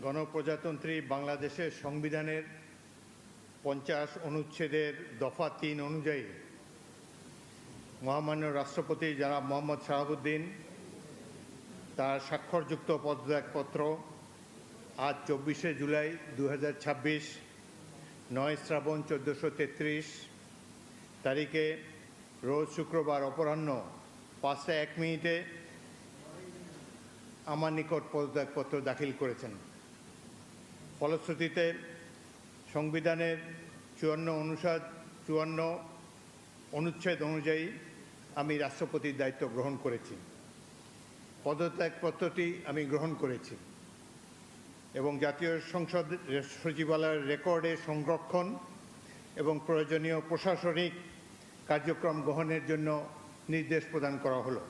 গণপ্রজাতন্ত্রী বাংলাদেশের সংবিধানের 50 অনুচ্ছেদের দফা 3 অনুযায়ী মহামান্য রাষ্ট্রপতি জনাব মোহাম্মদ শাহাবুদ্দিন তার স্বাক্ষরযুক্ত পদত্যাগপত্র আজ 24শে জুলাই 2026 9 শ্রাবণ 1433 তারিখে রোজ শুক্রবার অপরাহ্ন 5:01 আমার নিকট পদত্যাগপত্র দাখিল করেছেন। ফলশ্রুতিতে সংবিধানের 54 অনুচ্ছেদ অনুযায়ী আমি রাষ্ট্রপতির দায়িত্ব গ্রহণ করেছি। পদত্যাগপত্রটি আমি গ্রহণ করেছি এবং জাতীয় সংসদ সচিবালয়ের রেকর্ডে সংরক্ষণ এবং প্রয়োজনীয় প্রশাসনিক কার্যক্রম গ্রহণের জন্য নির্দেশ প্রদান করা হলো।